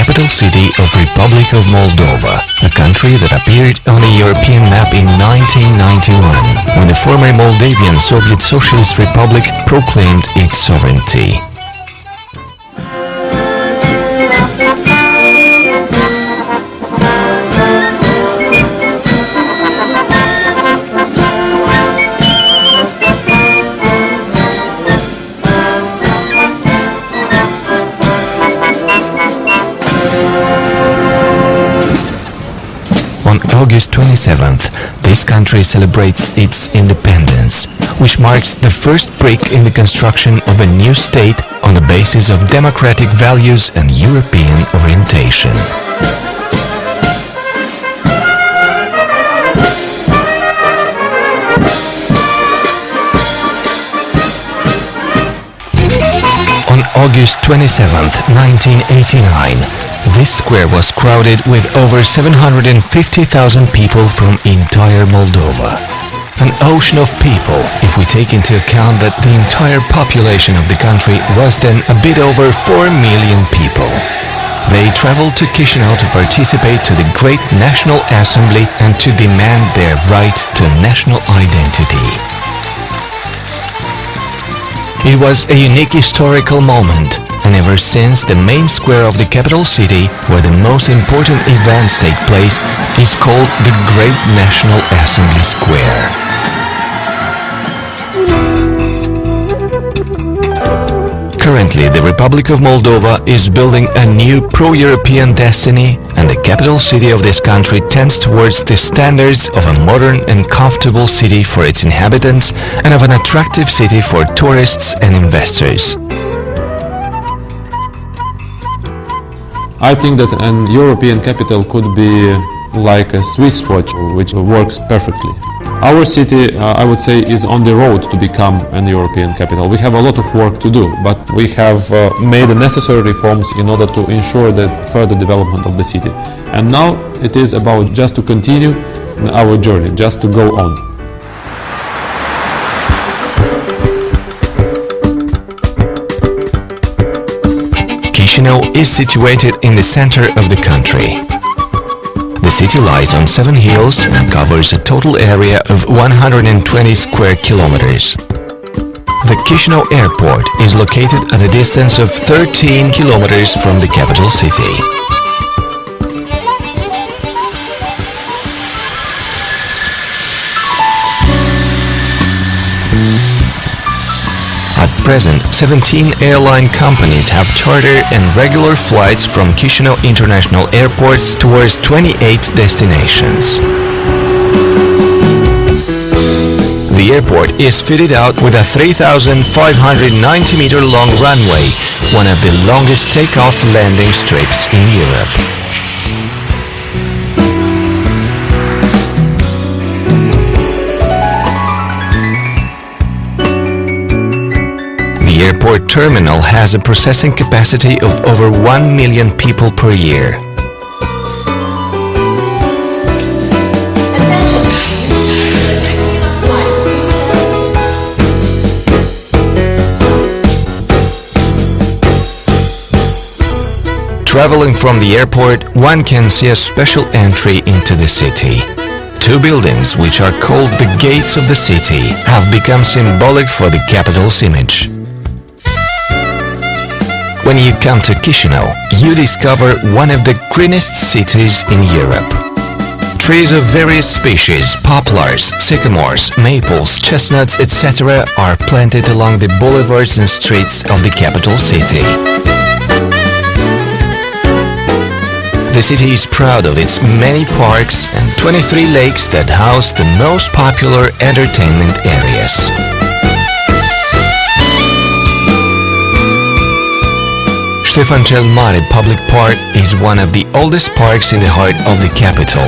capital city of Republic of Moldova, a country that appeared on a European map in 1991, when the former Moldavian Soviet Socialist Republic proclaimed its sovereignty. On August 27th, this country celebrates its independence, which marks the first brick in the construction of a new state on the basis of democratic values and European orientation. On August 27th, 1989, this square was crowded with over 750,000 people from entire Moldova. An ocean of people, if we take into account that the entire population of the country was then a bit over 4 million people. They traveled to Chisinau to participate to the Great National Assembly and to demand their right to national identity. It was a unique historical moment, and ever since the main square of the capital city, where the most important events take place, is called the Great National Assembly Square. Currently, the Republic of Moldova is building a new pro-European destiny, and the capital city of this country tends towards the standards of a modern and comfortable city for its inhabitants and of an attractive city for tourists and investors. I think that an European capital could be like a Swiss watch, which works perfectly. Our city, I would say, is on the road to become an European capital. We have a lot of work to do, but we have made the necessary reforms in order to ensure the further development of the city. And now it is about just to continue our journey, just to go on. Chisinau is situated in the center of the country. The city lies on 7 hills and covers a total area of 120 square kilometers. The Chisinau airport is located at a distance of 13 kilometers from the capital city. At present, 17 airline companies have charter and regular flights from Chisinau International Airports towards 28 destinations. The airport is fitted out with a 3,590-meter long runway, one of the longest takeoff landing strips in Europe. The airport terminal has a processing capacity of over 1 million people per year. Traveling from the airport, one can see a special entry into the city. 2 buildings, which are called the gates of the city, have become symbolic for the capital's image. When you come to Chisinau, you discover one of the greenest cities in Europe. Trees of various species, poplars, sycamores, maples, chestnuts, etc. are planted along the boulevards and streets of the capital city. The city is proud of its many parks and 23 lakes that house the most popular entertainment areas. Ștefan cel Mare Public Park is one of the oldest parks in the heart of the capital,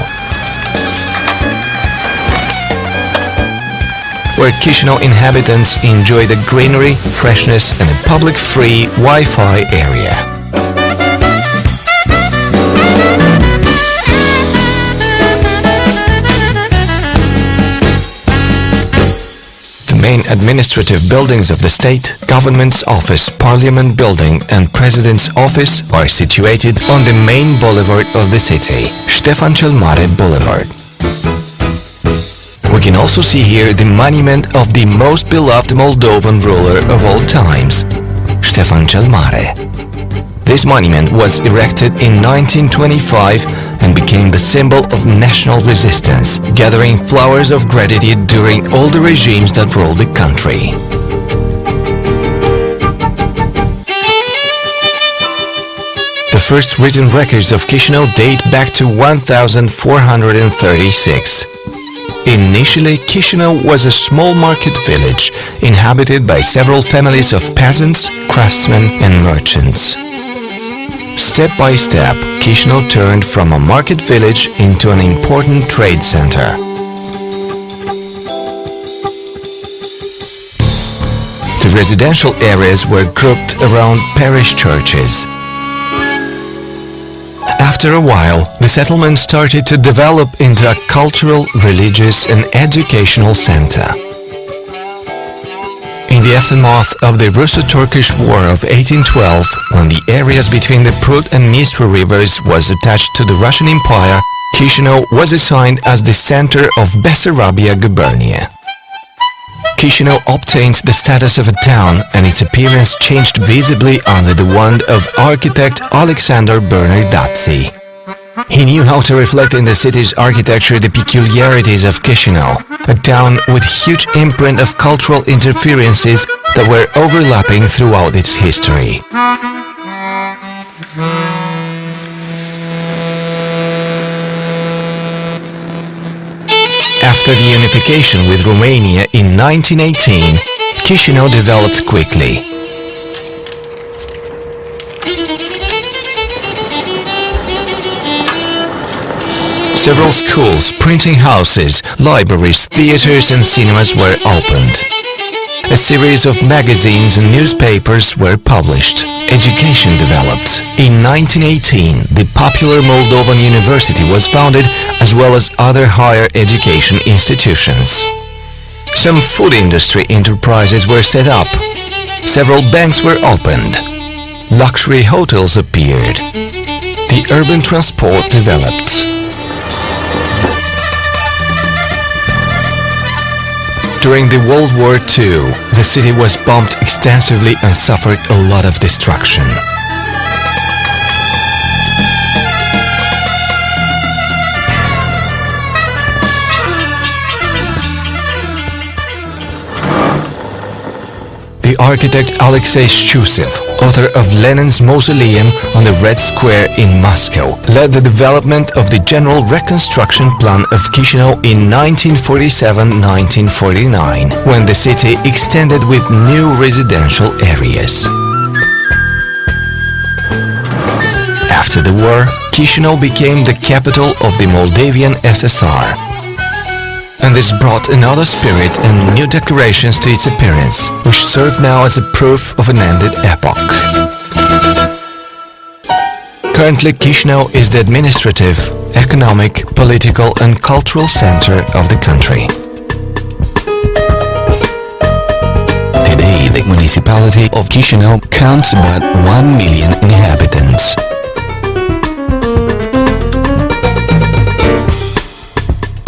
where Chisinau inhabitants enjoy the greenery, freshness and a public-free Wi-Fi area. The main administrative buildings of the state, Government's Office, Parliament Building and President's Office are situated on the main boulevard of the city, Ștefan cel Mare Boulevard. We can also see here the monument of the most beloved Moldovan ruler of all times, Ștefan cel Mare. This monument was erected in 1925 and became the symbol of national resistance, gathering flowers of gratitude during all the regimes that ruled the country. The first written records of Chisinau date back to 1436. Initially, Chisinau was a small market village inhabited by several families of peasants, craftsmen and merchants. Step by step, Chisinau turned from a market village into an important trade center. The residential areas were grouped around parish churches. After a while, the settlement started to develop into a cultural, religious and educational center. In the aftermath of the Russo-Turkish War of 1812, when the areas between the Prut and Dnistru rivers was attached to the Russian Empire, Chisinau was assigned as the center of Bessarabia gubernia. Chisinau obtained the status of a town and its appearance changed visibly under the wand of architect Alexander Bernardazzi. He knew how to reflect in the city's architecture the peculiarities of Chisinau, a town with huge imprint of cultural interferences that were overlapping throughout its history. After the unification with Romania in 1918, Chisinau developed quickly. Several schools, printing houses, libraries, theaters and cinemas were opened. A series of magazines and newspapers were published. Education developed. In 1918, the popular Moldovan University was founded, as well as other higher education institutions. Some food industry enterprises were set up. Several banks were opened. Luxury hotels appeared. The urban transport developed. During the World War II, the city was bombed extensively and suffered a lot of destruction. The architect Alexei Shchusev, author of Lenin's mausoleum on the Red Square in Moscow, led the development of the general reconstruction plan of Chisinau in 1947-1949, when the city extended with new residential areas. After the war, Chisinau became the capital of the Moldavian SSR. And this brought another spirit and new decorations to its appearance, which serve now as a proof of an ended epoch. Currently, Chisinau is the administrative, economic, political and cultural center of the country. Today, the municipality of Chisinau counts about 1 million inhabitants.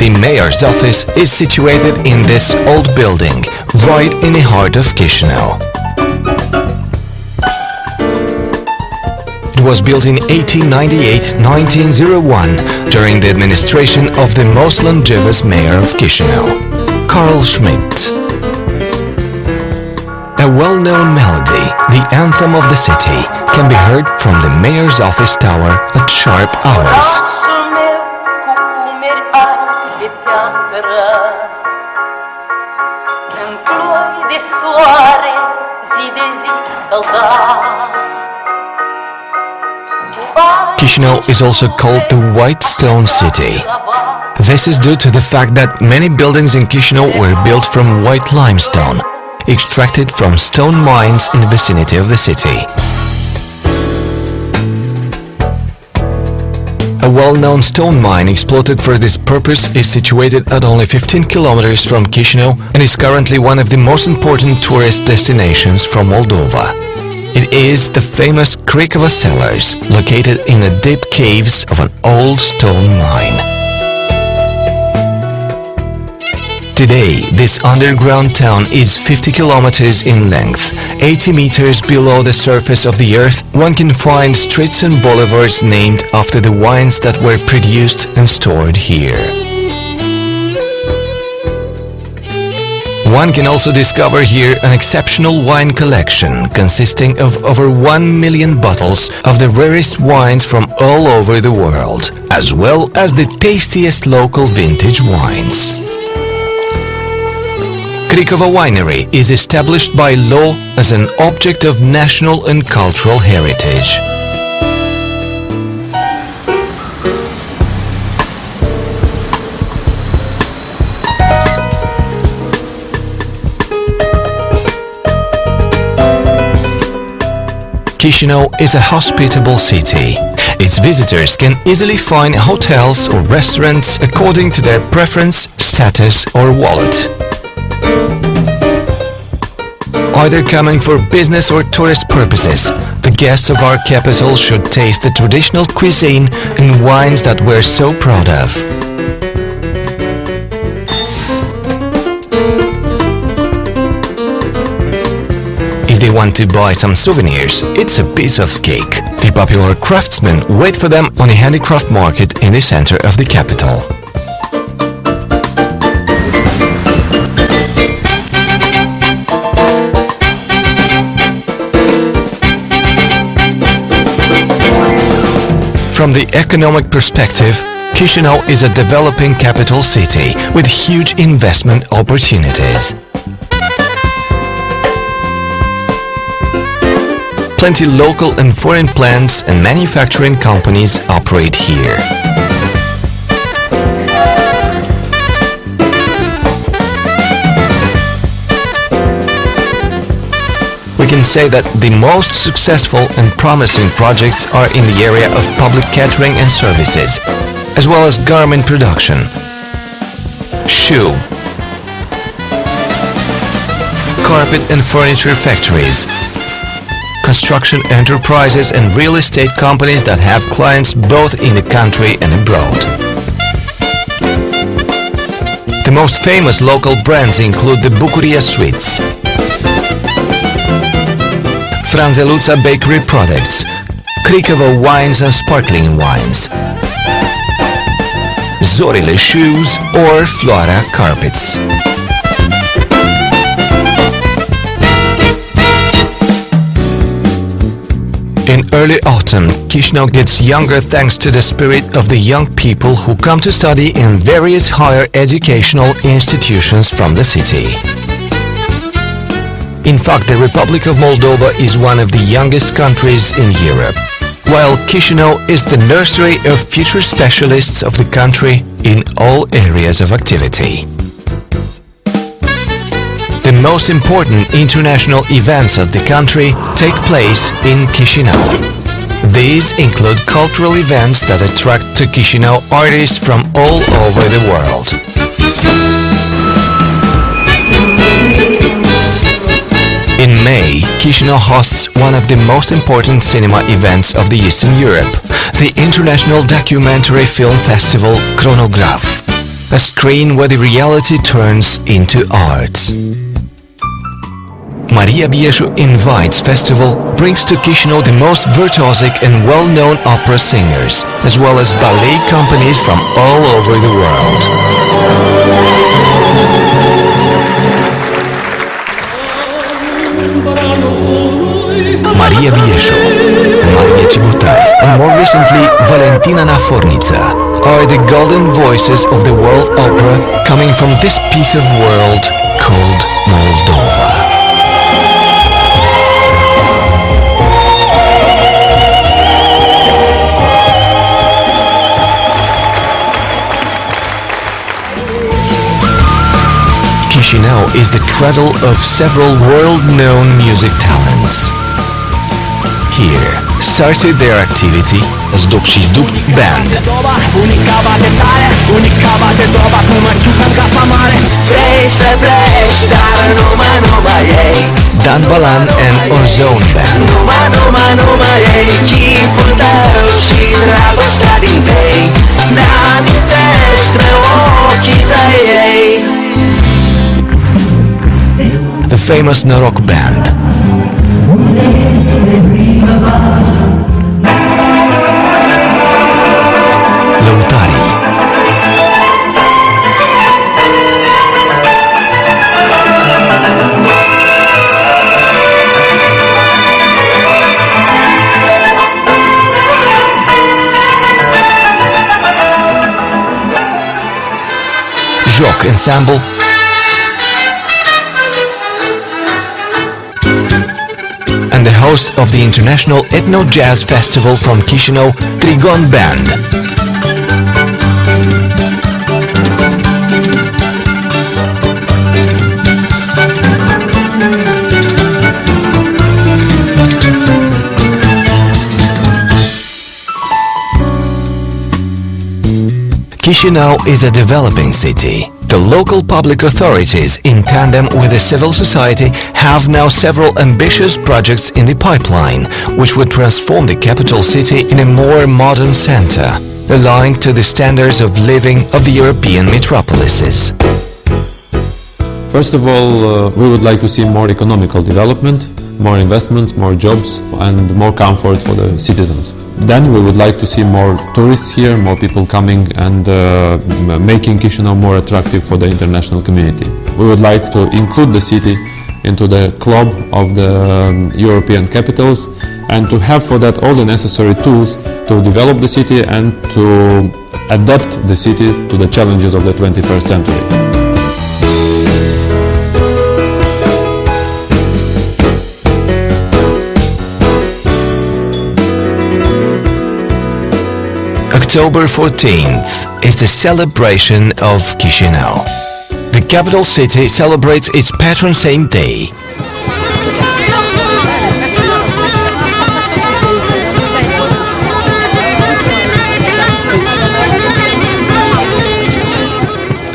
The mayor's office is situated in this old building, right in the heart of Chisinau. It was built in 1898-1901 during the administration of the most longevous mayor of Chisinau, Karl Schmidt. A well-known melody, the anthem of the city, can be heard from the mayor's office tower at sharp hours. Chisinau is also called the White Stone City. This is due to the fact that many buildings in Chisinau were built from white limestone, extracted from stone mines in the vicinity of the city. A well-known stone mine exploited for this purpose is situated at only 15 kilometers from Chisinau and is currently one of the most important tourist destinations from Moldova. It is the famous Cricova cellars, located in the deep caves of an old stone mine. Today, this underground town is 50 kilometers in length. 80 meters below the surface of the earth, one can find streets and boulevards named after the wines that were produced and stored here. One can also discover here an exceptional wine collection consisting of over 1 million bottles of the rarest wines from all over the world, as well as the tastiest local vintage wines. Cricova Winery is established by law as an object of national and cultural heritage. Chisinau is a hospitable city. Its visitors can easily find hotels or restaurants according to their preference, status or wallet. Either coming for business or tourist purposes, the guests of our capital should taste the traditional cuisine and wines that we're so proud of. If they want to buy some souvenirs, it's a piece of cake. The popular craftsmen wait for them on a handicraft market in the center of the capital. From the economic perspective, Chisinau is a developing capital city with huge investment opportunities. Plenty local and foreign plants and manufacturing companies operate here. We can say that the most successful and promising projects are in the area of public catering and services, as well as garment production, shoe, carpet and furniture factories, construction enterprises and real estate companies that have clients both in the country and abroad. The most famous local brands include the Bucuria sweets, Franzeluța bakery products, Cricova wines and sparkling wines, Zorile shoes or Flora carpets. In early autumn, Chisinau gets younger thanks to the spirit of the young people who come to study in various higher educational institutions from the city. In fact, the Republic of Moldova is one of the youngest countries in Europe, while Chisinau is the nursery of future specialists of the country in all areas of activity. The most important international events of the country take place in Chisinau. These include cultural events that attract to Chisinau artists from all over the world. In May, Chisinau hosts one of the most important cinema events of the Eastern Europe, the International Documentary Film Festival Chronograph, a screen where the reality turns into art. Maria Bieshu Invites Festival brings to Chisinau the most virtuosic and well-known opera singers, as well as ballet companies from all over the world. Maria Bieshu, Maria Cibutai, and more recently Valentina Nafornica are the golden voices of the world opera coming from this piece of world called Moldova. Chisinau is the cradle of several world-known music talents. Here, started their activity as Chisinau band. Dan Balan and Ozone Band. The famous Rock Band. Lautari. Jock Ensemble. And the host of the International Ethno Jazz Festival from Chisinau, Trigon Band. Chisinau is a developing city. The local public authorities, in tandem with the civil society, have now several ambitious projects in the pipeline, which would transform the capital city in a more modern center, aligned to the standards of living of the European metropolises. First of all, we would like to see more economical development, more investments, more jobs and more comfort for the citizens. Then we would like to see more tourists here, more people coming and making Chisinau more attractive for the international community. We would like to include the city into the club of the European capitals and to have for that all the necessary tools to develop the city and to adapt the city to the challenges of the 21st century. October 14th is the celebration of Chisinau. The capital city celebrates its patron saint day.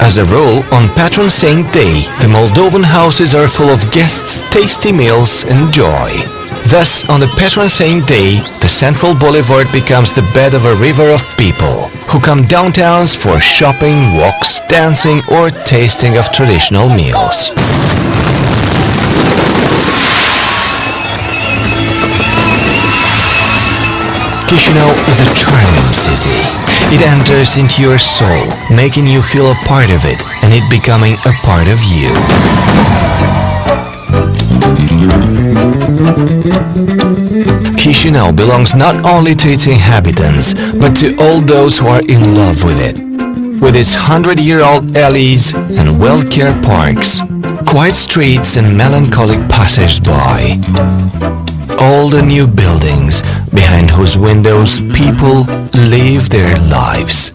As a rule, on patron saint day, the Moldovan houses are full of guests, tasty meals and joy. Thus, on the patron saint day, the central boulevard becomes the bed of a river of people who come downtowns for shopping, walks, dancing or tasting of traditional meals. Chisinau is a charming city. It enters into your soul, making you feel a part of it and it becoming a part of you. Chisinau belongs not only to its inhabitants, but to all those who are in love with it. With its 100-year-old alleys and well-cared parks, quiet streets and melancholic passers-by. All the new buildings behind whose windows people live their lives.